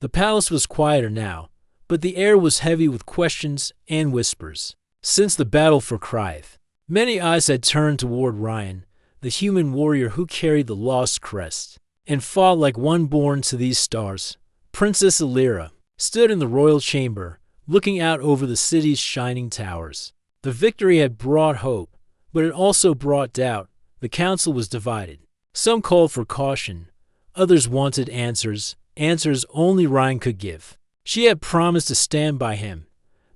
The palace was quieter now, but the air was heavy with questions and whispers. Since the battle for Krythe, many eyes had turned toward Ryan, the human warrior who carried the lost crest, and fought like one born to these stars. Princess Alira stood in the royal chamber, looking out over the city's shining towers. The victory had brought hope, but it also brought doubt. The council was divided. Some called for caution, others wanted answers only Ryan could give. She had promised to stand by him,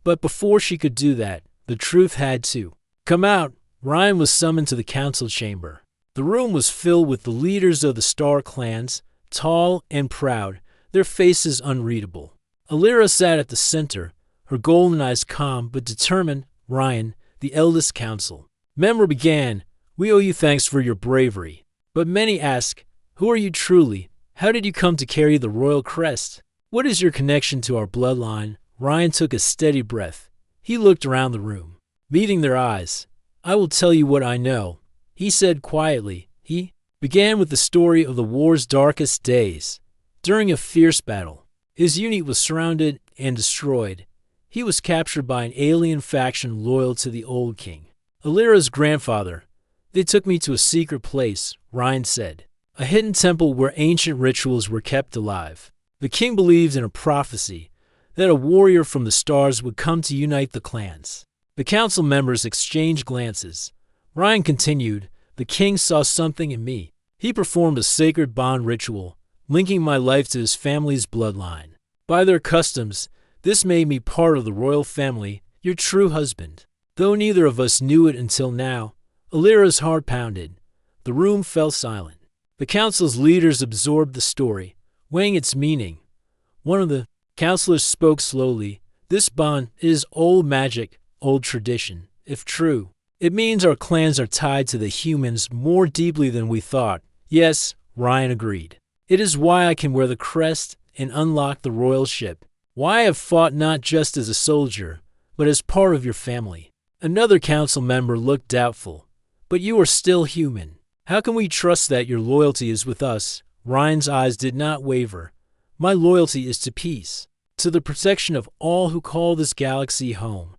but before she could do that, the truth had to come out. Ryan was summoned to the council chamber. The room was filled with the leaders of the Star clans, tall and proud, their faces unreadable. Alira sat at the center, her golden eyes calm but determined. Ryan, the eldest council member, began, "We owe you thanks for your bravery. But many ask, who are you truly? How did you come to carry the royal crest? What is your connection to our bloodline?" Ryan took a steady breath. He looked around the room, meeting their eyes. "I will tell you what I know," he said quietly. He began with the story of the war's darkest days. During a fierce battle, his unit was surrounded and destroyed. He was captured by an alien faction loyal to the old king, Alira's grandfather. "They took me to a secret place," Ryan said, "a hidden temple where ancient rituals were kept alive. The king believed in a prophecy that a warrior from the stars would come to unite the clans." The council members exchanged glances. Ryan continued, "The king saw something in me. He performed a sacred bond ritual, linking my life to his family's bloodline. By their customs, this made me part of the royal family, your true husband." Though neither of us knew it until now, Alira's heart pounded. The room fell silent. The council's leaders absorbed the story, weighing its meaning. One of the counselors spoke slowly. "This bond is old magic, old tradition. If true, it means our clans are tied to the humans more deeply than we thought." "Yes," Ryan agreed. "It is why I can wear the crest and unlock the royal ship. Why I have fought not just as a soldier, but as part of your family." Another council member looked doubtful. "But you are still human. How can we trust that your loyalty is with us?" Ryan's eyes did not waver. "My loyalty is to peace, to the protection of all who call this galaxy home.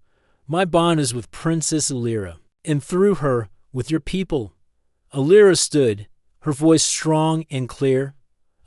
My bond is with Princess Alira, and through her, with your people." Alira stood, her voice strong and clear.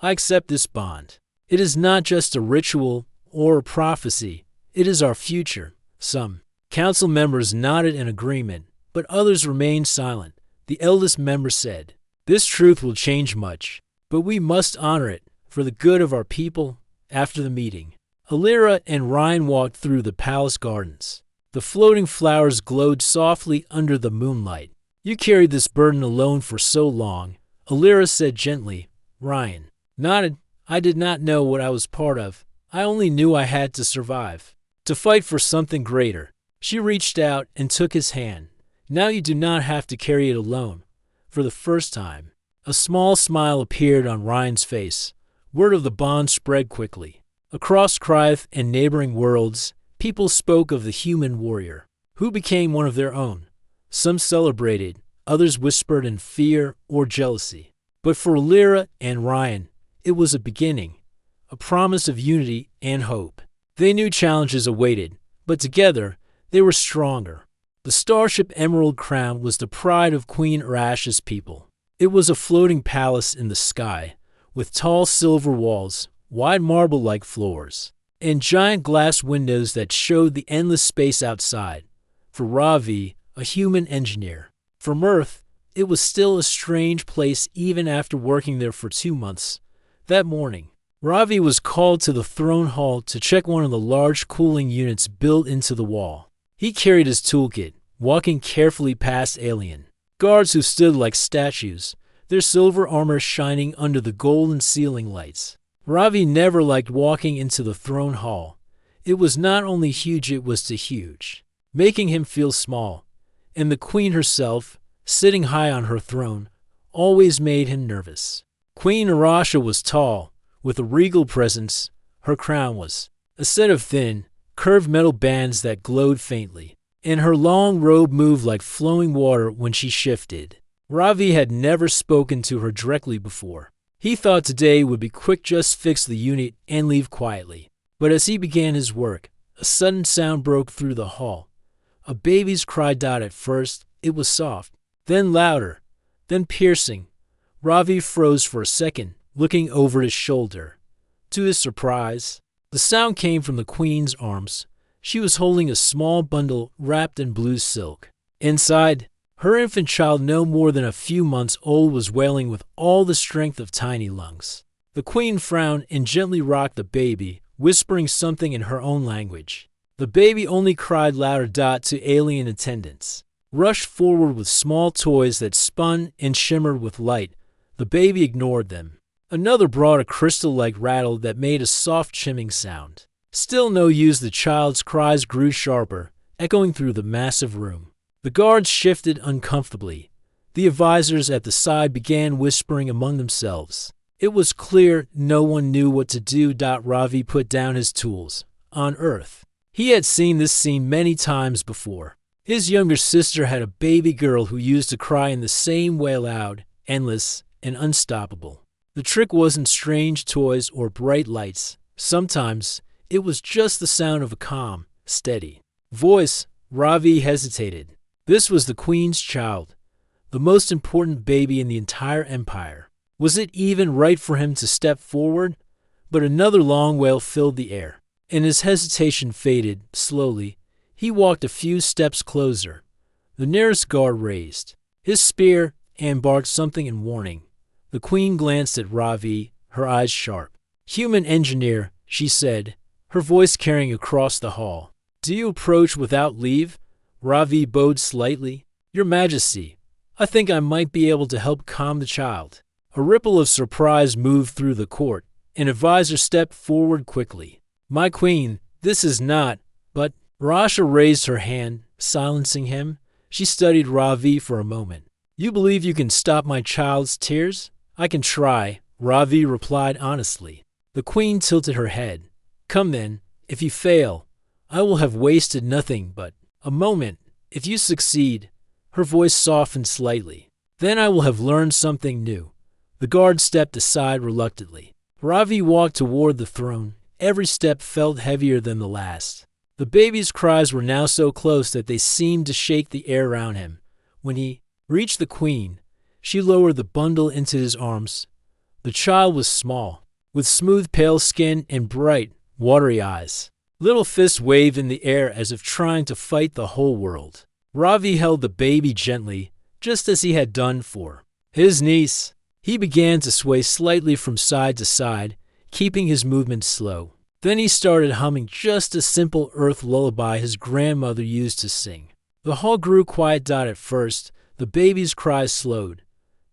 "I accept this bond. It is not just a ritual or a prophecy. It is our future." Some council members nodded in agreement, but others remained silent. The eldest member said, "This truth will change much, but we must honor it for the good of our people." After the meeting, Alira and Ryan walked through the palace gardens. The floating flowers glowed softly under the moonlight. "You carried this burden alone for so long," Alira said gently. Ryan nodded. "I did not know what I was part of. I only knew I had to survive, to fight for something greater." She reached out and took his hand. "Now you do not have to carry it alone." For the first time, a small smile appeared on Ryan's face. Word of the bond spread quickly. Across Krythe and neighboring worlds, people spoke of the human warrior, who became one of their own. Some celebrated, others whispered in fear or jealousy. But for Alira and Ryan, it was a beginning, a promise of unity and hope. They knew challenges awaited, but together they were stronger. The starship Emerald Crown was the pride of Queen Urash's people. It was a floating palace in the sky, with tall silver walls, wide marble-like floors, and giant glass windows that showed the endless space outside. For Ravi, a human engineer, from Earth, it was still a strange place even after working there for 2 months. That morning, Ravi was called to the throne hall to check one of the large cooling units built into the wall. He carried his toolkit, walking carefully past alien guards who stood like statues, their silver armor shining under the golden ceiling lights. Ravi never liked walking into the throne hall. It was not only huge, it was too huge, making him feel small. And the queen herself, sitting high on her throne, always made him nervous. Queen Urasha was tall, with a regal presence. Her crown was a set of thin, curved metal bands that glowed faintly, and her long robe moved like flowing water when she shifted. Ravi had never spoken to her directly before, He thought today would be quick, just fix the unit and leave quietly. But as he began his work, a sudden sound broke through the hall. A baby's cry. At first, it was soft, then louder, then piercing. Ravi froze for a second, looking over his shoulder. To his surprise, the sound came from the queen's arms. She was holding a small bundle wrapped in blue silk. Inside, her infant child, no more than a few months old, was wailing with all the strength of tiny lungs. The queen frowned and gently rocked the baby, whispering something in her own language. The baby only cried louder. To alien attendants rushed forward with small toys that spun and shimmered with light. The baby ignored them. Another brought a crystal-like rattle that made a soft chimming sound. Still no use. The child's cries grew sharper, echoing through the massive room. The guards shifted uncomfortably. The advisors at the side began whispering among themselves. It was clear no one knew what to do. Ravi put down his tools. On Earth, he had seen this scene many times before. His younger sister had a baby girl who used to cry in the same way, loud, endless, and unstoppable. The trick wasn't strange toys or bright lights. Sometimes it was just the sound of a calm, steady voice. Ravi hesitated. This was the queen's child, the most important baby in the entire empire. Was it even right for him to step forward? But another long wail filled the air, and his hesitation faded. Slowly, he walked a few steps closer. The nearest guard raised his spear and barked something in warning. The queen glanced at Ravi, her eyes sharp. "Human engineer," she said, her voice carrying across the hall. "Do you approach without leave?" Ravi bowed slightly. "Your Majesty, I think I might be able to help calm the child." A ripple of surprise moved through the court. An advisor stepped forward quickly. "My queen, this is not," but Rasha raised her hand, silencing him. She studied Ravi for a moment. "You believe you can stop my child's tears?" "I can try," Ravi replied honestly. The queen tilted her head. "Come then, if you fail, I will have wasted nothing but a moment. If you succeed," her voice softened slightly, "then I will have learned something new." The guard stepped aside reluctantly. Ravi walked toward the throne. Every step felt heavier than the last. The baby's cries were now so close that they seemed to shake the air around him. When he reached the queen, she lowered the bundle into his arms. The child was small, with smooth pale skin and bright, watery eyes. Little fists waved in the air as if trying to fight the whole world. Ravi held the baby gently, just as he had done for his niece. He began to sway slightly from side to side, keeping his movements slow. Then he started humming just a simple earth lullaby his grandmother used to sing. The hall grew quiet. At first, the baby's cries slowed.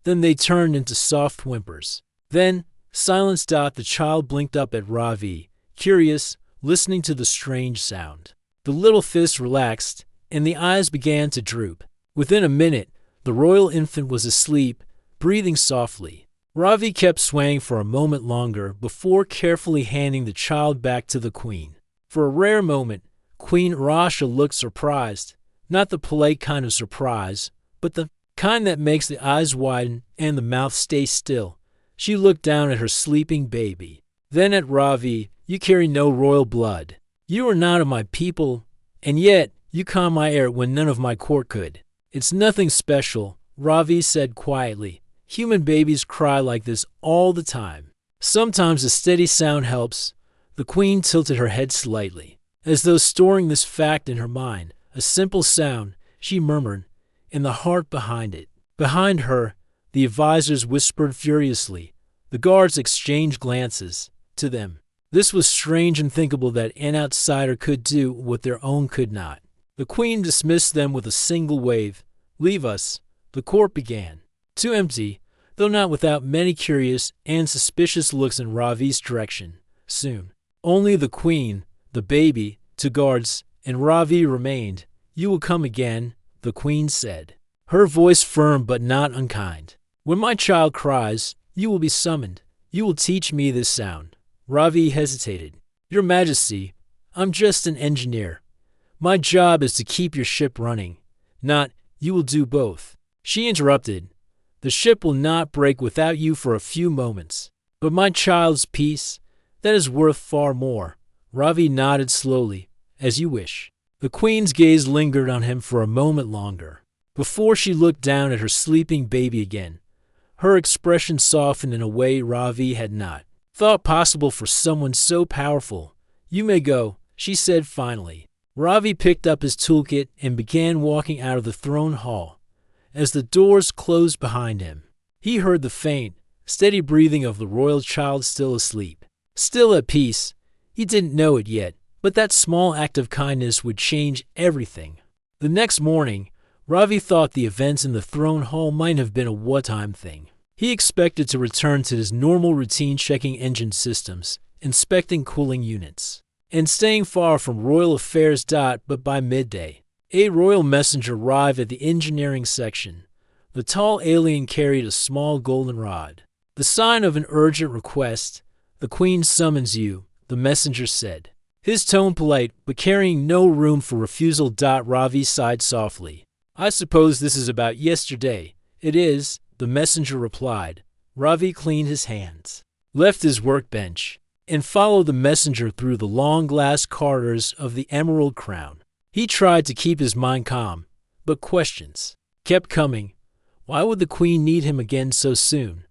Then they turned into soft whimpers. Then, silence. The child blinked up at Ravi, curious, listening to the strange sound. The little fist relaxed, and the eyes began to droop. Within a minute, the royal infant was asleep, breathing softly. Ravi kept swaying for a moment longer before carefully handing the child back to the queen. For a rare moment, Queen Rasha looked surprised. Not the polite kind of surprise, but the kind that makes the eyes widen and the mouth stay still. She looked down at her sleeping baby, then at Ravi. "You carry no royal blood. You are not of my people, and yet you calm my heir when none of my court could." "It's nothing special," Ravi said quietly. "Human babies cry like this all the time. Sometimes a steady sound helps." The queen tilted her head slightly, as though storing this fact in her mind. "A simple sound," she murmured, "and the heart behind it." Behind her, the advisors whispered furiously. The guards exchanged glances. To them, this was strange and unthinkable that an outsider could do what their own could not. The queen dismissed them with a single wave. "Leave us," the court began. Too empty, though not without many curious and suspicious looks in Ravi's direction. Soon, only the queen, the baby, two guards, and Ravi remained. "You will come again," the queen said, her voice firm but not unkind. "When my child cries, you will be summoned. You will teach me this sound." Ravi hesitated. "Your Majesty, I'm just an engineer. My job is to keep your ship running, not you will do both." She interrupted. The ship will not break without you for a few moments. But my child's peace, that is worth far more. Ravi nodded slowly. As you wish. The queen's gaze lingered on him for a moment longer, before she looked down at her sleeping baby again. Her expression softened in a way Ravi had not thought possible for someone so powerful. You may go, she said finally. Ravi picked up his toolkit and began walking out of the throne hall. As the doors closed behind him, he heard the faint, steady breathing of the royal child still asleep. Still at peace. He didn't know it yet, but that small act of kindness would change everything. The next morning, Ravi thought the events in the throne hall might have been a one-time thing. He expected to return to his normal routine, checking engine systems, inspecting cooling units, and staying far from royal affairs. But by midday, a royal messenger arrived at the engineering section. The tall alien carried a small golden rod, the sign of an urgent request. The queen summons you, the messenger said, his tone polite but carrying no room for refusal. Ravi sighed softly. I suppose this is about yesterday. It is, the messenger replied. Ravi cleaned his hands, left his workbench, and followed the messenger through the long glass corridors of the Emerald Crown. He tried to keep his mind calm, but questions kept coming. Why would the queen need him again so soon?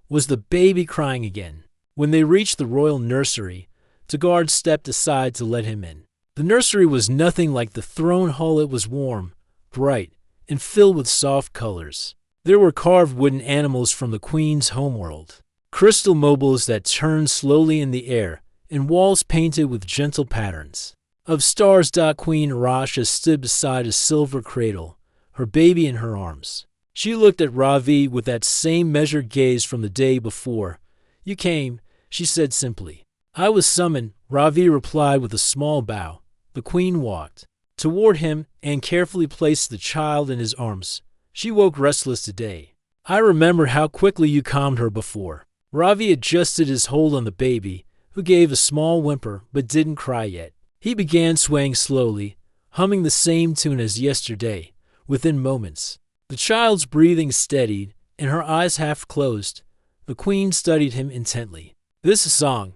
Was the baby crying again? When they reached the royal nursery, the guard stepped aside to let him in. The nursery was nothing like the throne hall. It was warm, bright, and filled with soft colors. There were carved wooden animals from the queen's homeworld, crystal mobiles that turned slowly in the air, and walls painted with gentle patterns of stars. Queen Rasha stood beside a silver cradle, her baby in her arms. She looked at Ravi with that same measured gaze from the day before. You came, she said simply. I was summoned, Ravi replied with a small bow. The queen walked toward him and carefully placed the child in his arms. She woke restless today. I remember how quickly you calmed her before. Ravi adjusted his hold on the baby, who gave a small whimper but didn't cry yet. He began swaying slowly, humming the same tune as yesterday. Within moments, the child's breathing steadied and her eyes half closed. The queen studied him intently. This song.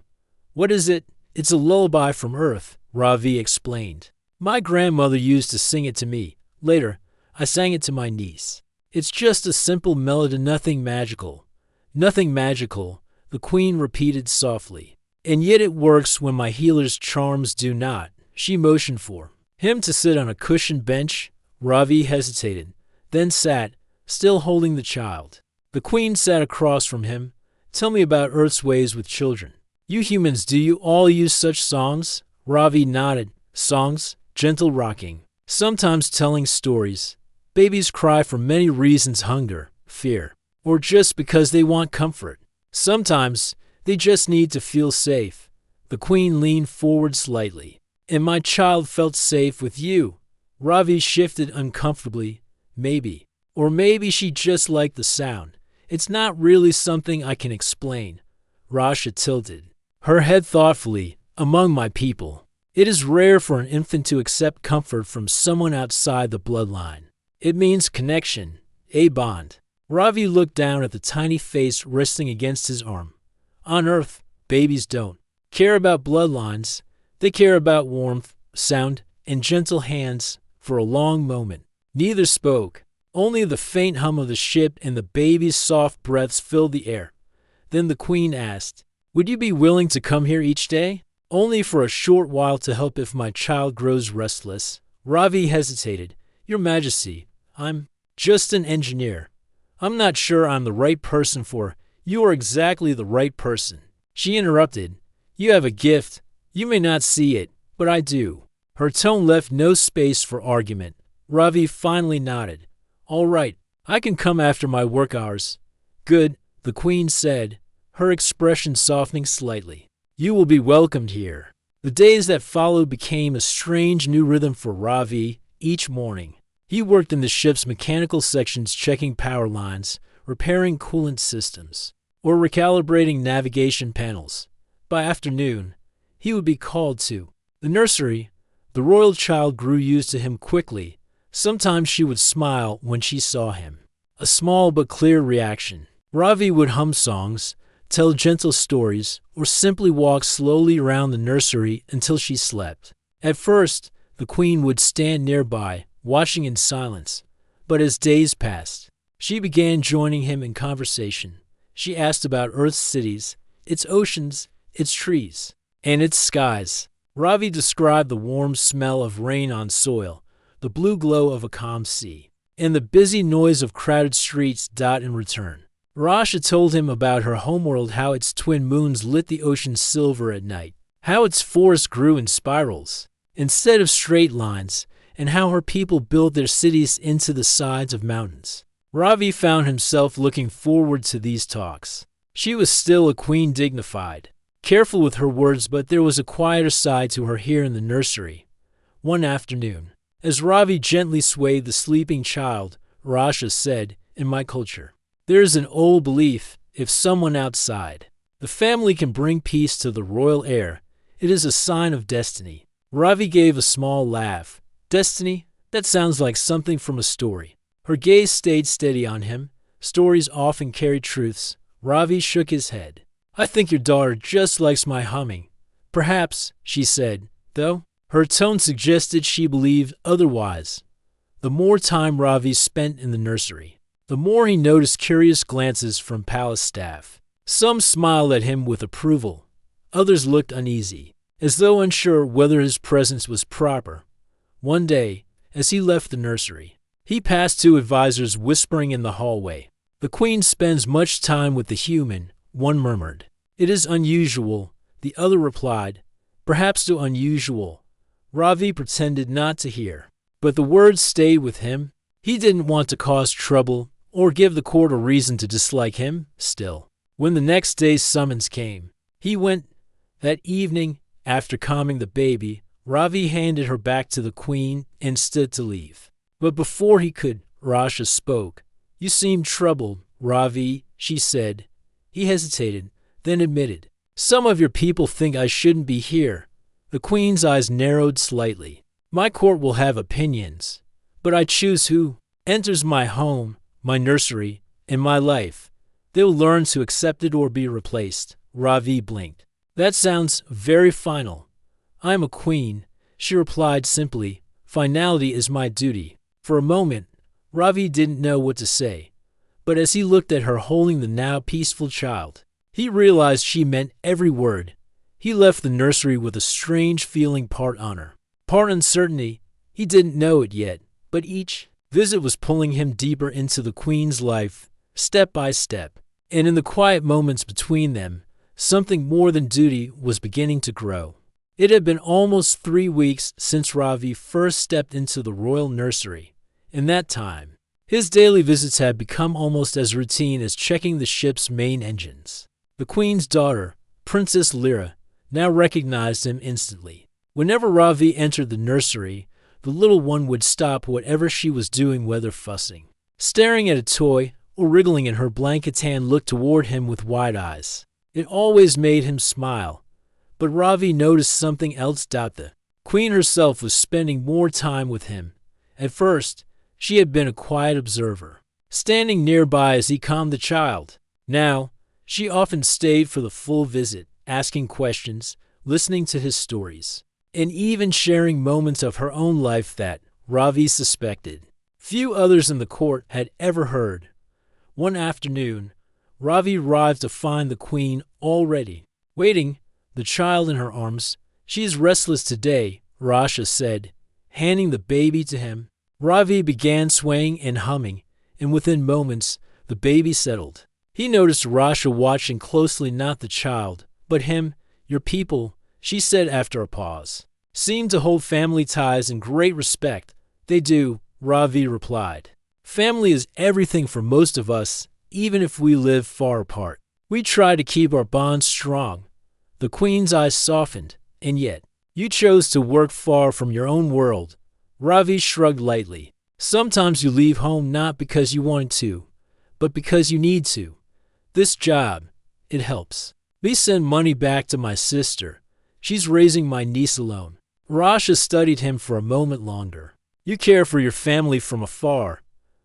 What is it? It's a lullaby from Earth, Ravi explained. My grandmother used to sing it to me. Later, I sang it to my niece. It's just a simple melody, nothing magical. Nothing magical, the queen repeated softly. And yet it works when my healer's charms do not. She motioned for him to sit on a cushioned bench. Ravi hesitated, then sat, still holding the child. The queen sat across from him. Tell me about Earth's ways with children. You humans, do you all use such songs? Ravi nodded. Songs, gentle rocking, sometimes telling stories. Babies cry for many reasons: hunger, fear, or just because they want comfort. Sometimes they just need to feel safe. The queen leaned forward slightly. And my child felt safe with you. Ravi shifted uncomfortably. Maybe. Or maybe she just liked the sound. It's not really something I can explain. Rasha tilted her head thoughtfully. Among my people, it is rare for an infant to accept comfort from someone outside the bloodline. It means connection, a bond. Ravi looked down at the tiny face resting against his arm. On Earth, babies don't care about bloodlines. They care about warmth, sound, and gentle hands. For a long moment, neither spoke. Only the faint hum of the ship and the baby's soft breaths filled the air. Then the queen asked, would you be willing to come here each day? Only for a short while to help if my child grows restless. Ravi hesitated. Your Majesty, I'm just an engineer. I'm not sure I'm the right person for. You are exactly the right person. She interrupted. You have a gift. You may not see it, but I do. Her tone left no space for argument. Ravi finally nodded. All right, I can come after my work hours. Good, the queen said, her expression softening slightly. You will be welcomed here. The days that followed became a strange new rhythm for Ravi. Each morning, he worked in the ship's mechanical sections, checking power lines, repairing coolant systems, or recalibrating navigation panels. By afternoon, he would be called to the nursery. The royal child grew used to him quickly. Sometimes she would smile when she saw him. a small but clear reaction. Ravi would hum songs, tell gentle stories, or simply walk slowly around the nursery until she slept. At first, the queen would stand nearby, watching in silence, but as days passed, she began joining him in conversation. She asked about Earth's cities, its oceans, its trees, and its skies. Ravi described the warm smell of rain on soil, the blue glow of a calm sea, and the busy noise of crowded streets. In return, Rasha told him about her homeworld, how its twin moons lit the ocean silver at night, how its forests grew in spirals instead of straight lines, and how her people built their cities into the sides of mountains. Ravi found himself looking forward to these talks. She was still a queen, dignified, careful with her words, but there was a quieter side to her here in the nursery. One afternoon, as Ravi gently swayed the sleeping child, Rasha said, "In my culture, there is an old belief, if someone outside the family can bring peace to the royal heir, it is a sign of destiny." Ravi gave a small laugh. "Destiny? That sounds like something from a story." Her gaze stayed steady on him. Stories often carry truths. Ravi shook his head. "I think your daughter just likes my humming." "Perhaps," she said, though her tone suggested she believed otherwise. The more time Ravi spent in the nursery, the more he noticed curious glances from palace staff. Some smiled at him with approval. Others looked uneasy, as though unsure whether his presence was proper. One day, as he left the nursery, he passed two advisors whispering in the hallway. "The queen spends much time with the human," one murmured. "It is unusual," the other replied. "Perhaps too unusual." Ravi pretended not to hear, but the words stayed with him. He didn't want to cause trouble or give the court a reason to dislike him. Still, when the next day's summons came, he went. That evening, after calming the baby, Ravi handed her back to the queen and stood to leave. But before he could, Rasha spoke. "You seem troubled, Ravi," she said. He hesitated, then admitted, "Some of your people think I shouldn't be here." The queen's eyes narrowed slightly. "My court will have opinions, but I choose who enters my home, my nursery, and my life. They'll learn to accept it or be replaced." Ravi blinked. "That sounds very final." "I am a queen," she replied simply. "Finality is my duty." For a moment, Ravi didn't know what to say, but as he looked at her holding the now peaceful child, he realized she meant every word. He left the nursery with a strange feeling, part honor, part uncertainty. He didn't know it yet, but each visit was pulling him deeper into the queen's life, step by step. And in the quiet moments between them, something more than duty was beginning to grow. It had been almost 3 weeks since Ravi first stepped into the royal nursery. In that time, his daily visits had become almost as routine as checking the ship's main engines. The queen's daughter, Princess Lyra, now recognized him instantly. Whenever Ravi entered the nursery, the little one would stop whatever she was doing, whether fussing, staring at a toy, or wriggling in her blanket, and look toward him with wide eyes. It always made him smile. But Ravi noticed something else. The queen herself was spending more time with him. At first, she had been a quiet observer, standing nearby as he calmed the child. Now, she often stayed for the full visit, asking questions, listening to his stories, and even sharing moments of her own life that Ravi suspected few others in the court had ever heard. One afternoon, Ravi arrived to find the queen already waiting, the child in her arms. "She is restless today," Rasha said, handing the baby to him. Ravi began swaying and humming, and within moments, the baby settled. He noticed Rasha watching closely, not the child, but him. "Your people," she said after a pause, "seem to hold family ties in great respect." "They do," Ravi replied. "Family is everything for most of us, even if we live far apart. We try to keep our bonds strong." The queen's eyes softened. "And yet, you chose to work far from your own world." Ravi shrugged lightly. "Sometimes you leave home not because you wanted to, but because you need to. This job, it helps me send money back to my sister. She's raising my niece alone." Rasha studied him for a moment longer. "You care for your family from afar,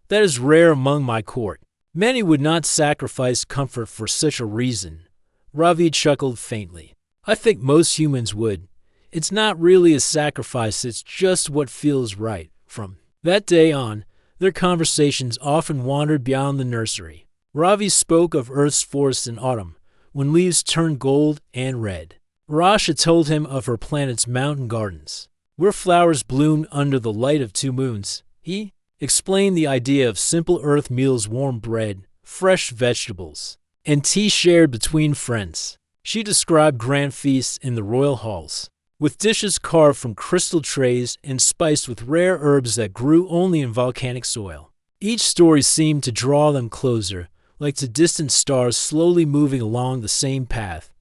That is rare among my court. Many would not sacrifice comfort for such a reason. Ravi chuckled faintly. I think most humans would. It's not really a sacrifice, it's just what feels right. From that day on, their conversations often wandered beyond the nursery. Ravi spoke of Earth's forests in autumn, when leaves turned gold and red. Rasha told him of her planet's mountain gardens, where flowers bloomed under the light of two moons. He explained the idea of simple earth meals, warm bread, fresh vegetables, and tea shared between friends. She described grand feasts in the royal halls, with dishes carved from crystal trays and spiced with rare herbs that grew only in volcanic soil. Each story seemed to draw them closer, like to distant stars slowly moving along the same path.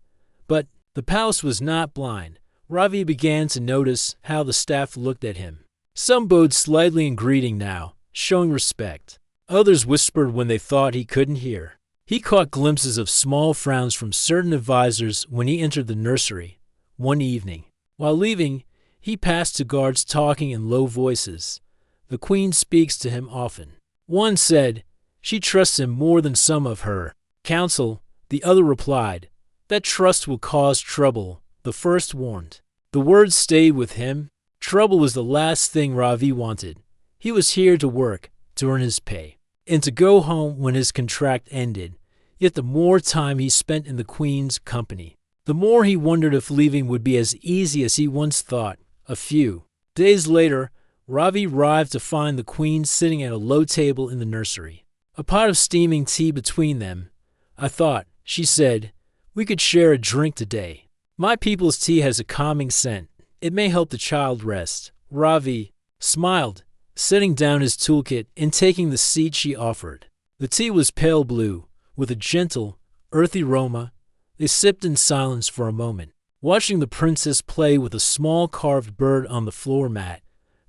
But the palace was not blind. Ravi began to notice how the staff looked at him. Some bowed slightly in greeting now, showing respect. Others whispered when they thought he couldn't hear. He caught glimpses of small frowns from certain advisors when he entered the nursery. One evening, while leaving, he passed two guards talking in low voices. The queen speaks to him often. One said, she trusts him more than some of her council. The other replied, that trust will cause trouble. The first warned. The words stayed with him. Trouble was the last thing Ravi wanted. He was here to work, to earn his pay, and to go home when his contract ended. Yet the more time he spent in the queen's company, the more he wondered if leaving would be as easy as he once thought. A few days later, Ravi arrived to find the queen sitting at a low table in the nursery, a pot of steaming tea between them. I thought, she said, we could share a drink today. My people's tea has a calming scent. It may help the child rest. Ravi smiled, setting down his toolkit and taking the seat she offered. The tea was pale blue, with a gentle, earthy aroma. They sipped in silence for a moment, watching the princess play with a small carved bird on the floor mat.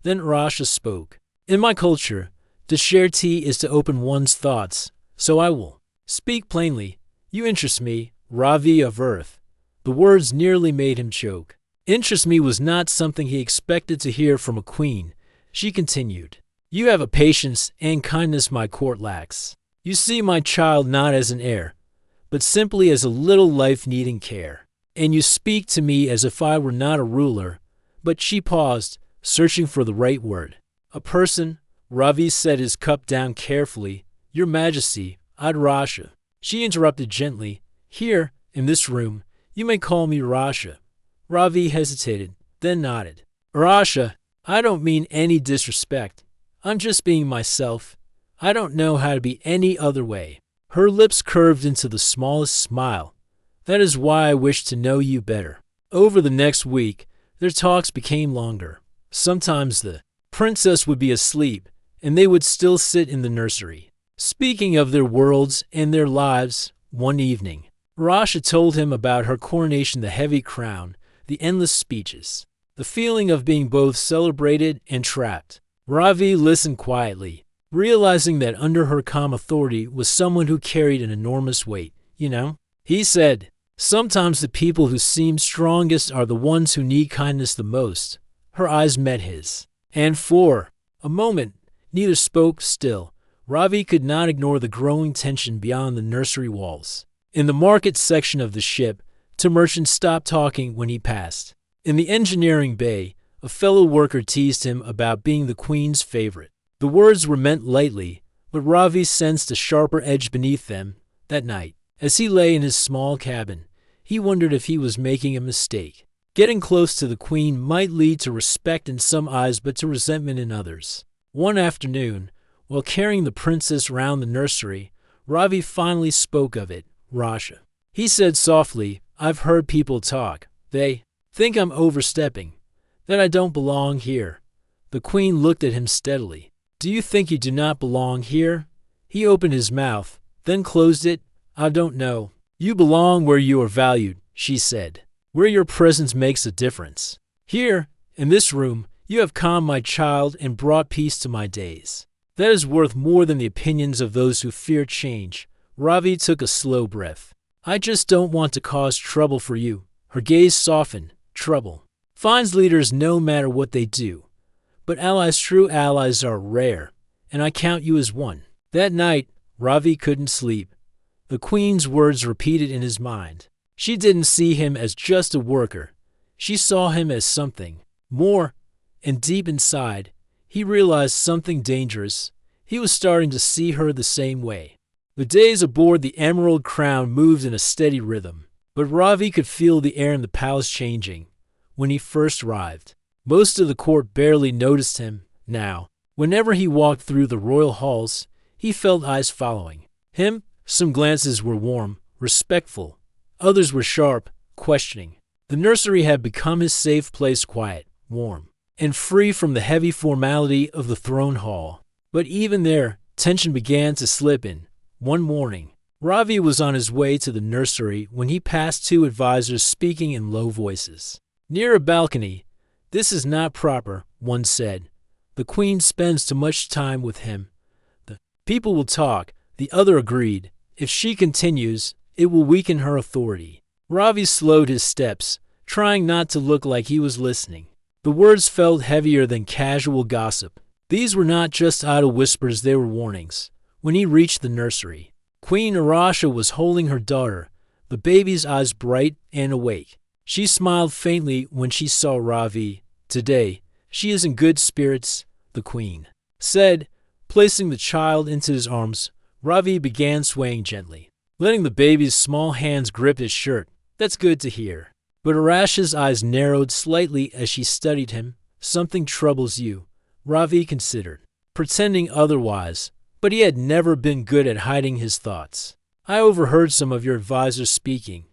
Then Rasha spoke. In my culture, to share tea is to open one's thoughts, so I will speak plainly. You interest me, Ravi of Earth. The words nearly made him choke. Interest me was not something he expected to hear from a queen. She continued, you have a patience and kindness my court lacks. You see my child not as an heir, but simply as a little life needing care. And you speak to me as if I were not a ruler. But she paused, searching for the right word. A person. Ravi set his cup down carefully. Your Majesty, I'd Rasha. She interrupted gently. Here, in this room, you may call me Rasha. Ravi hesitated, then nodded. Rasha, I don't mean any disrespect. I'm just being myself. I don't know how to be any other way. Her lips curved into the smallest smile. That is why I wish to know you better. Over the next week, their talks became longer. Sometimes the princess would be asleep, and they would still sit in the nursery, speaking of their worlds and their lives. One evening, Rasha told him about her coronation, the heavy crown, the endless speeches, the feeling of being both celebrated and trapped. Ravi listened quietly, realizing that under her calm authority was someone who carried an enormous weight. He said, sometimes the people who seem strongest are the ones who need kindness the most. Her eyes met his, and for a moment, neither spoke. Still, Ravi could not ignore the growing tension beyond the nursery walls. In the market section of the ship, two merchants stopped talking when he passed. In the engineering bay, a fellow worker teased him about being the queen's favorite. The words were meant lightly, but Ravi sensed a sharper edge beneath them. That night, as he lay in his small cabin, he wondered if he was making a mistake. Getting close to the queen might lead to respect in some eyes but to resentment in others. One afternoon, while carrying the princess round the nursery, Ravi finally spoke of it. Rasha. He said softly, I've heard people talk. They think I'm overstepping, that I don't belong here. The queen looked at him steadily. Do you think you do not belong here? He opened his mouth, then closed it. I don't know. You belong where you are valued, she said, where your presence makes a difference. Here, in this room, you have calmed my child and brought peace to my days. That is worth more than the opinions of those who fear change. Ravi took a slow breath. I just don't want to cause trouble for you. Her gaze softened. Trouble finds leaders no matter what they do. But allies, true allies, are rare, and I count you as one." That night, Ravi couldn't sleep. The queen's words repeated in his mind. She didn't see him as just a worker. She saw him as something more, and deep inside, he realized something dangerous. He was starting to see her the same way. The days aboard the Emerald Crown moved in a steady rhythm, but Ravi could feel the air in the palace changing. When he first arrived, most of the court barely noticed him. Now, whenever he walked through the royal halls, he felt eyes following him. Some glances were warm, respectful. Others were sharp, questioning. The nursery had become his safe place, quiet, warm, and free from the heavy formality of the throne hall. But even there, tension began to slip in. One morning, Ravi was on his way to the nursery when he passed two advisors speaking in low voices. Near a balcony, "This is not proper," one said. "The queen spends too much time with him. The people will talk," the other agreed. "If she continues, it will weaken her authority." Ravi slowed his steps, trying not to look like he was listening. The words felt heavier than casual gossip. These were not just idle whispers, they were warnings. When he reached the nursery, Queen Arasha was holding her daughter, the baby's eyes bright and awake. She smiled faintly when she saw Ravi. "Today, she is in good spirits," the queen said. Placing the child into his arms, Ravi began swaying gently, letting the baby's small hands grip his shirt. "That's good to hear." But Arasha's eyes narrowed slightly as she studied him. "Something troubles you," Ravi considered, pretending otherwise, but he had never been good at hiding his thoughts. "I overheard some of your advisors speaking.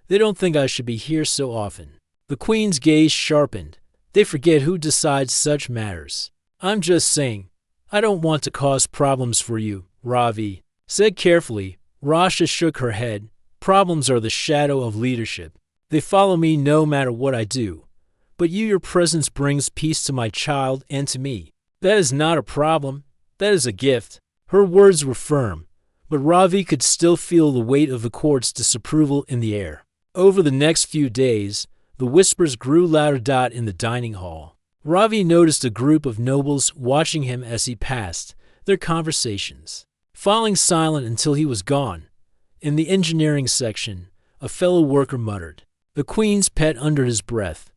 They don't think I should be here so often." The queen's gaze sharpened. "They forget who decides such matters." "I'm just saying, I don't want to cause problems for you," Ravi said carefully. Rasha shook her head. "Problems are the shadow of leadership. They follow me no matter what I do. But your presence brings peace to my child and to me. That is not a problem. That is a gift." Her words were firm, but Ravi could still feel the weight of the court's disapproval in the air. Over the next few days, the whispers grew louder. In the dining hall, Ravi noticed a group of nobles watching him as he passed, their conversations falling silent until he was gone. In the engineering section, a fellow worker muttered, "The queen's pet," under his breath.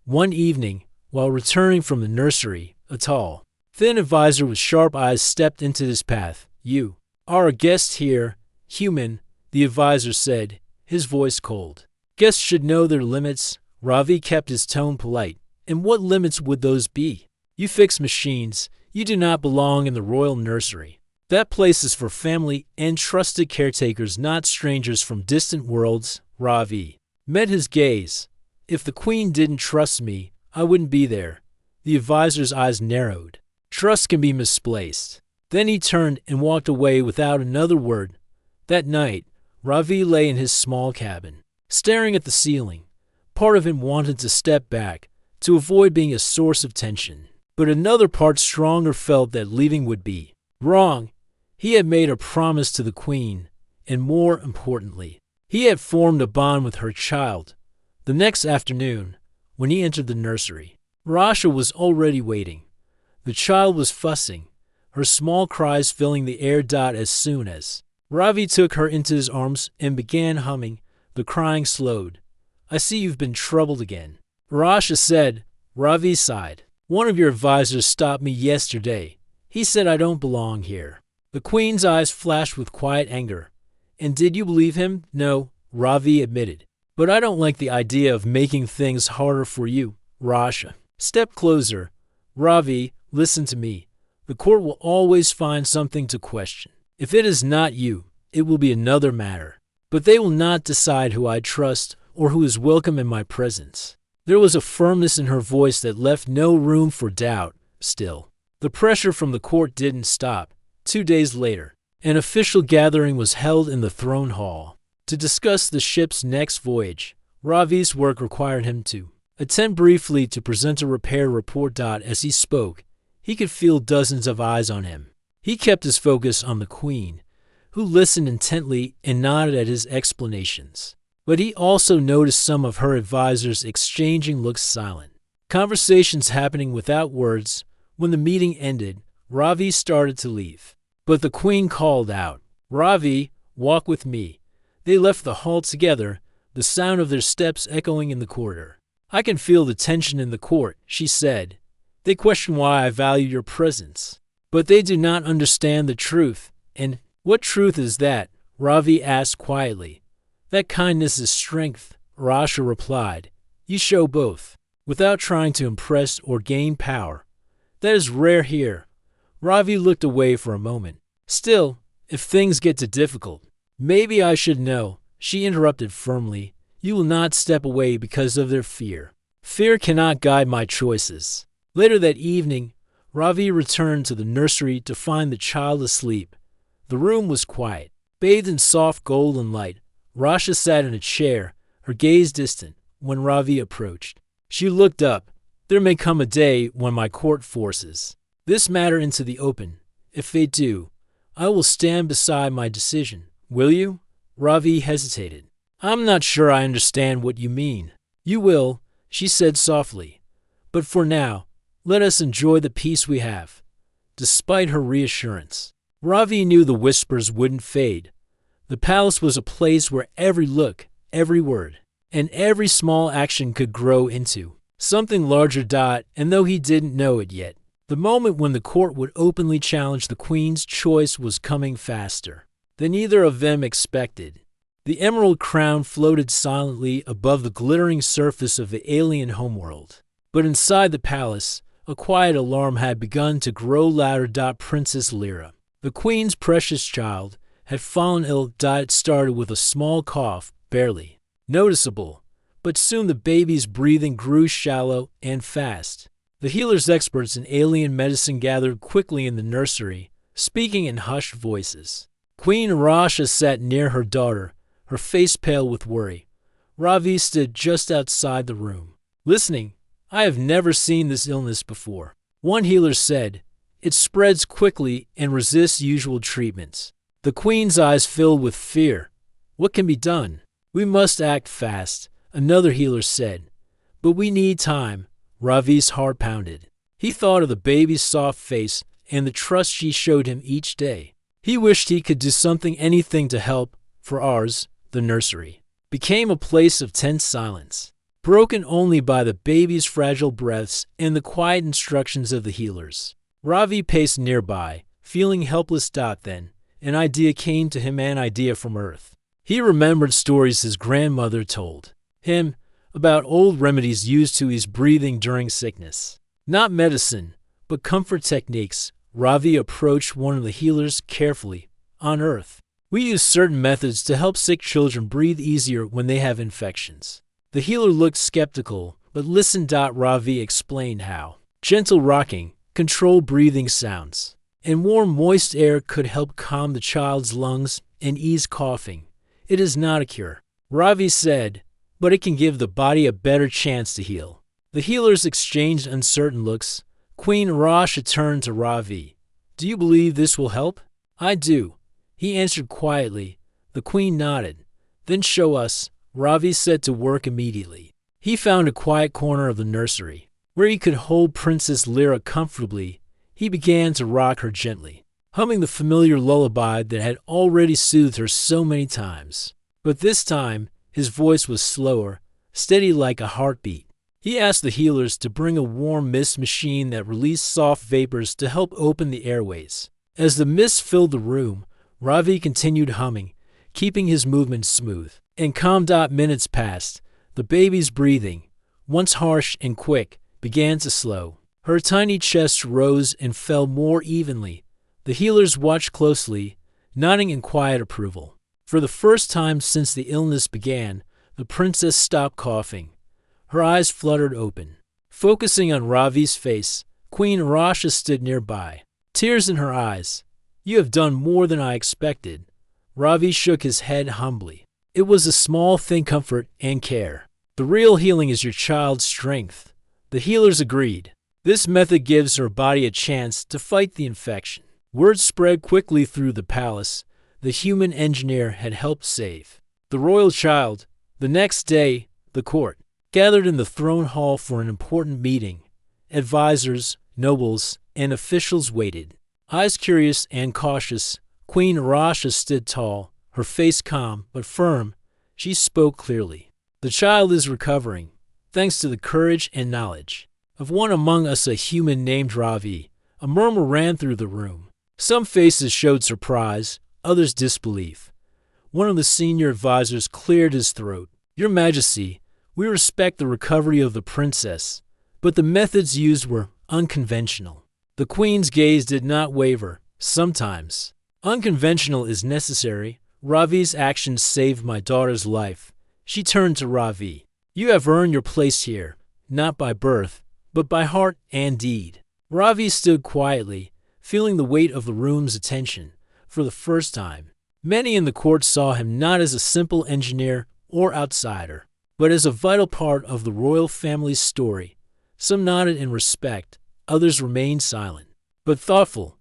One evening, while returning from the nursery, a tall, thin advisor with sharp eyes stepped into his path. "You are a guest here, human," the advisor said, his voice cold. "Guests should know their limits." Ravi kept his tone polite. "And what limits would those be? You fix machines. You do not belong in the royal nursery. That place is for family and trusted caretakers, not strangers from distant worlds." Ravi met his gaze. "If the queen didn't trust me, I wouldn't be there." The advisor's eyes narrowed. "Trust can be misplaced." Then he turned and walked away without another word. That night, Ravi lay in his small cabin, staring at the ceiling. Part of him wanted to step back, to avoid being a source of tension. But another part stronger felt that leaving would be wrong. He had made a promise to the queen, and more importantly, he had formed a bond with her child. The next afternoon, when he entered the nursery, Rasha was already waiting. The child was fussing, her small cries filling the air. As soon as Ravi took her into his arms and began humming, the crying slowed. "I see you've been troubled again," Rasha said. Ravi sighed. "One of your advisors stopped me yesterday. He said I don't belong here." The queen's eyes flashed with quiet anger. "And did you believe him?" "No," Ravi admitted. "But I don't like the idea of making things harder for you." Rasha stepped closer. "Ravi, listen to me. The court will always find something to question. If it is not you, it will be another matter. But they will not decide who I trust or who is welcome in my presence." There was a firmness in her voice that left no room for doubt. Still, the pressure from the court didn't stop. 2 days later, an official gathering was held in the throne hall to discuss the ship's next voyage. Ravi's work required him to attend briefly to present a repair report. As he spoke, he could feel dozens of eyes on him. He kept his focus on the queen, who listened intently and nodded at his explanations. But he also noticed some of her advisors exchanging looks, silent conversations happening without words. When the meeting ended, Ravi started to leave, but the queen called out, "Ravi, walk with me." They left the hall together, the sound of their steps echoing in the corridor. "I can feel the tension in the court," she said. "They question why I value your presence. But they do not understand the truth." "And what truth is that?" Ravi asked quietly. "That kindness is strength," Rasha replied. "You show both, without trying to impress or gain power. That is rare here." Ravi looked away for a moment. "Still, if things get too difficult—" "Maybe I should know," she interrupted firmly. "You will not step away because of their fear. Fear cannot guide my choices." Later that evening, Ravi returned to the nursery to find the child asleep. The room was quiet. Bathed in soft golden light, Rasha sat in a chair, her gaze distant, when Ravi approached. She looked up. "There may come a day when my court forces this matter into the open. If they do, I will stand beside my decision. Will you?" Ravi hesitated. "I'm not sure I understand what you mean." "You will," she said softly. "But for now, let us enjoy the peace we have." Despite her reassurance, Ravi knew the whispers wouldn't fade. The palace was a place where every look, every word, and every small action could grow into something larger. And though he didn't know it yet, the moment when the court would openly challenge the queen's choice was coming faster than either of them expected. The emerald crown floated silently above the glittering surface of the alien homeworld. But inside the palace, a quiet alarm had begun to grow louder. Princess Lyra, the queen's precious child, had fallen ill. It started with a small cough, barely noticeable, but soon the baby's breathing grew shallow and fast. The healers experts in alien medicine gathered quickly in the nursery, speaking in hushed voices. Queen Rasha sat near her daughter, her face pale with worry. Ravi stood just outside the room, listening. "I have never seen this illness before," one healer said. "It spreads quickly and resists usual treatments." The queen's eyes filled with fear. "What can be done?" "We must act fast," another healer said. "But we need time." Ravi's heart pounded. He thought of the baby's soft face and the trust she showed him each day. He wished he could do anything to help. For ours, the nursery, became a place of tense silence, broken only by the baby's fragile breaths and the quiet instructions of the healers. Ravi paced nearby, feeling helpless. Then an idea came to him, an idea from Earth. He remembered stories his grandmother told him about old remedies used to ease breathing during sickness. Not medicine, but comfort techniques. Ravi approached one of the healers carefully. "On Earth, we use certain methods to help sick children breathe easier when they have infections." The healer looked skeptical, but listened. Ravi explained how gentle rocking, controlled breathing sounds, and warm, moist air could help calm the child's lungs and ease coughing. "It is not a cure," Ravi said, "but it can give the body a better chance to heal." The healers exchanged uncertain looks. Queen Rasha turned to Ravi. "Do you believe this will help?" "I do," he answered quietly. The queen nodded. "Then show us." Ravi set to work immediately. He found a quiet corner of the nursery, where he could hold Princess Lyra comfortably. He began to rock her gently, humming the familiar lullaby that had already soothed her so many times. But this time, his voice was slower, steady like a heartbeat. He asked the healers to bring a warm mist machine that released soft vapors to help open the airways. As the mist filled the room, Ravi continued humming, keeping his movements smooth and calm. Minutes passed. The baby's breathing, once harsh and quick, began to slow. Her tiny chest rose and fell more evenly. The healers watched closely, nodding in quiet approval. For the first time since the illness began, the princess stopped coughing. Her eyes fluttered open. Focusing on Ravi's face, Queen Rasha stood nearby, tears in her eyes. "You have done more than I expected." Ravi shook his head humbly. "It was a small thing, comfort and care. The real healing is your child's strength." The healers agreed. This method gives her body a chance to fight the infection. Word spread quickly through the palace. The human engineer had helped save the royal child. The next day, the court gathered in the throne hall for an important meeting. Advisors, nobles, and officials waited. Eyes curious and cautious, Queen Arasha stood tall, her face calm but firm. She spoke clearly. The child is recovering, thanks to the courage and knowledge of one among us, a human named Ravi. A murmur ran through the room. Some faces showed surprise, others disbelief. One of the senior advisors cleared his throat. Your Majesty, we respect the recovery of the princess, but the methods used were unconventional. The Queen's gaze did not waver. Sometimes unconventional is necessary. Ravi's actions saved my daughter's life. She turned to Ravi. You have earned your place here, not by birth, but by heart and deed. Ravi stood quietly, feeling the weight of the room's attention. For the first time, many in the court saw him not as a simple engineer or outsider, but as a vital part of the royal family's story. Some nodded in respect, others remained silent, but thoughtful.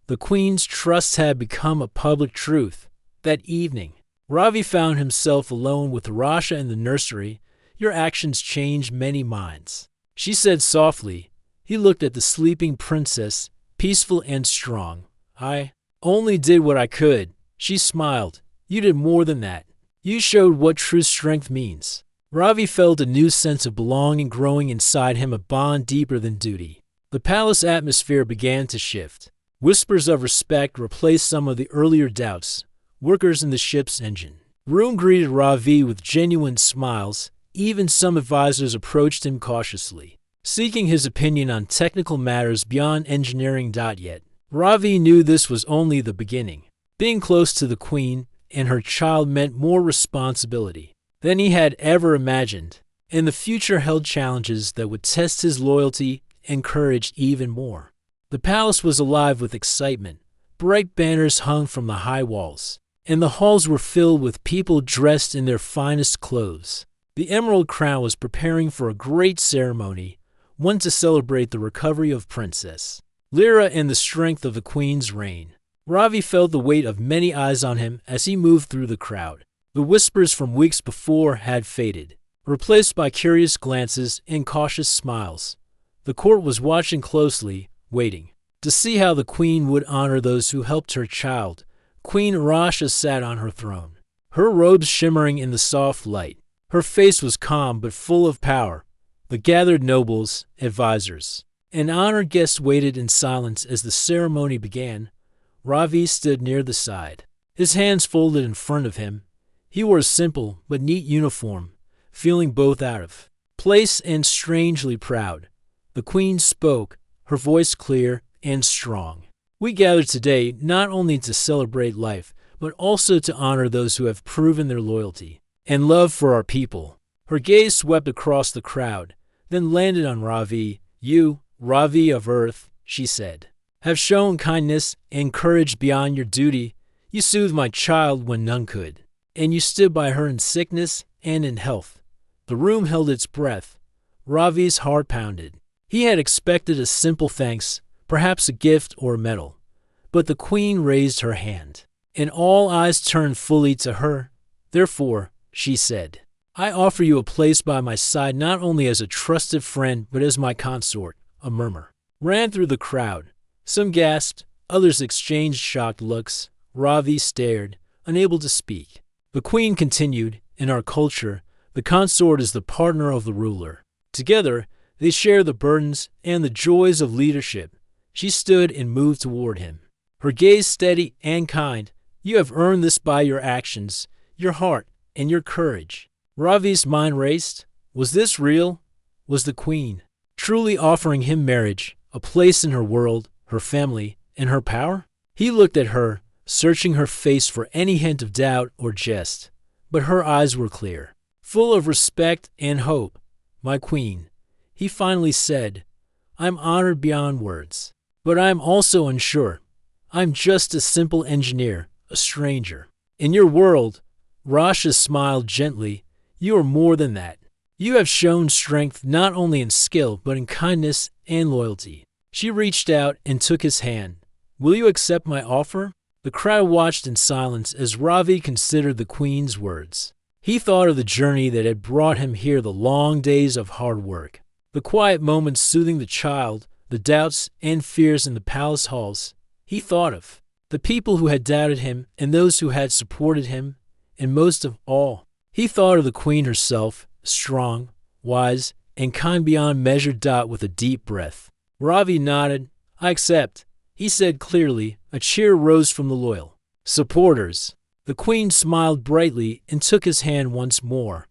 The Queen's trust had become a public truth. That evening, Ravi found himself alone with Rasha in the nursery. Your actions changed many minds, she said softly. He looked at the sleeping princess, peaceful and strong. I only did what I could, she smiled. You did more than that. You showed what true strength means. Ravi felt a new sense of belonging growing inside him, a bond deeper than duty. The palace atmosphere began to shift. Whispers of respect replaced some of the earlier doubts. Workers in the ship's engine room greeted Ravi with genuine smiles. Even some advisors approached him cautiously, seeking his opinion on technical matters beyond engineering. Yet, Ravi knew this was only the beginning. Being close to the Queen and her child meant more responsibility than he had ever imagined, and the future held challenges that would test his loyalty and courage even more. The palace was alive with excitement. Bright banners hung from the high walls, and the halls were filled with people dressed in their finest clothes. The Emerald Crown was preparing for a great ceremony, one to celebrate the recovery of Princess Lyra and the strength of the Queen's reign. Ravi felt the weight of many eyes on him as he moved through the crowd. The whispers from weeks before had faded, replaced by curious glances and cautious smiles. The court was watching closely, waiting to see how the Queen would honor those who helped her child. Queen Arasha sat on her throne, her robes shimmering in the soft light. Her face was calm but full of power. The gathered nobles, advisors, and honored guests waited in silence as the ceremony began. Ravi stood near the side, his hands folded in front of him. He wore a simple but neat uniform, feeling both out of place and strangely proud. The Queen spoke, her voice clear and strong. We gathered today not only to celebrate life, but also to honor those who have proven their loyalty and love for our people. Her gaze swept across the crowd, then landed on Ravi. You, Ravi of Earth, she said, have shown kindness and courage beyond your duty. You soothed my child when none could, and you stood by her in sickness and in health. The room held its breath. Ravi's heart pounded. He had expected a simple thanks, perhaps a gift or a medal. But the Queen raised her hand, and all eyes turned fully to her. Therefore, she said, I offer you a place by my side not only as a trusted friend but as my consort. A murmur ran through the crowd. Some gasped, others exchanged shocked looks. Ravi stared, unable to speak. The Queen continued, in our culture, the consort is the partner of the ruler. Together, they share the burdens and the joys of leadership. She stood and moved toward him, her gaze steady and kind. You have earned this by your actions, your heart, and your courage. Ravi's mind raced. Was this real? Was the Queen truly offering him marriage, a place in her world, her family, and her power? He looked at her, searching her face for any hint of doubt or jest. But her eyes were clear, full of respect and hope. My Queen, he finally said, I'm honored beyond words. But I'm also unsure. I'm just a simple engineer, a stranger. In your world, Rasha smiled gently, you are more than that. You have shown strength not only in skill but in kindness and loyalty. She reached out and took his hand. Will you accept my offer? The crowd watched in silence as Ravi considered the Queen's words. He thought of the journey that had brought him here, the long days of hard work, the quiet moments soothing the child, the doubts and fears in the palace halls. He thought of the people who had doubted him and those who had supported him, and most of all, he thought of the queen herself, strong, wise, and kind beyond measure. With a deep breath, Ravi nodded. "I accept," he said clearly. A cheer rose from the loyal supporters. The queen smiled brightly and took his hand once more.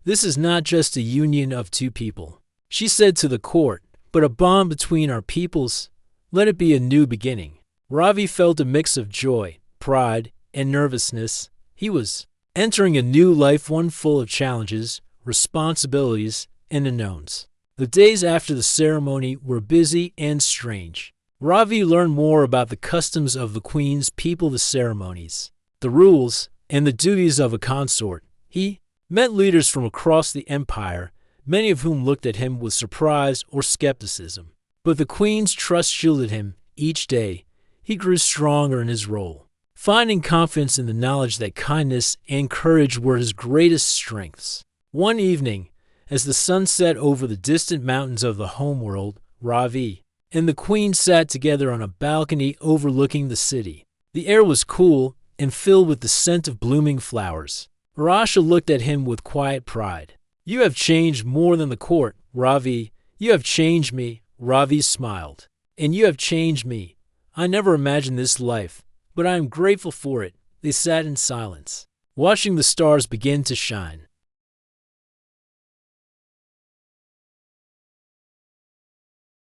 "This is not just a union of two people," she said to the court, "but a bond between our peoples. Let it be a new beginning." Ravi felt a mix of joy, pride, and nervousness. He was entering a new life, one full of challenges, responsibilities, and unknowns. The days after the ceremony were busy and strange. Ravi learned more about the customs of the queen's people, the ceremonies, the rules, and the duties of a consort. He met leaders from across the empire, many of whom looked at him with surprise or skepticism. But the queen's trust shielded him. Each day, he grew stronger in his role, finding confidence in the knowledge that kindness and courage were his greatest strengths. One evening, as the sun set over the distant mountains of the homeworld, Ravi and the queen sat together on a balcony overlooking the city. The air was cool and filled with the scent of blooming flowers. Rasha looked at him with quiet pride. "You have changed more than the court, Ravi. You have changed me." Ravi smiled. "And you have changed me. I never imagined this life, but I am grateful for it." They sat in silence, watching the stars begin to shine.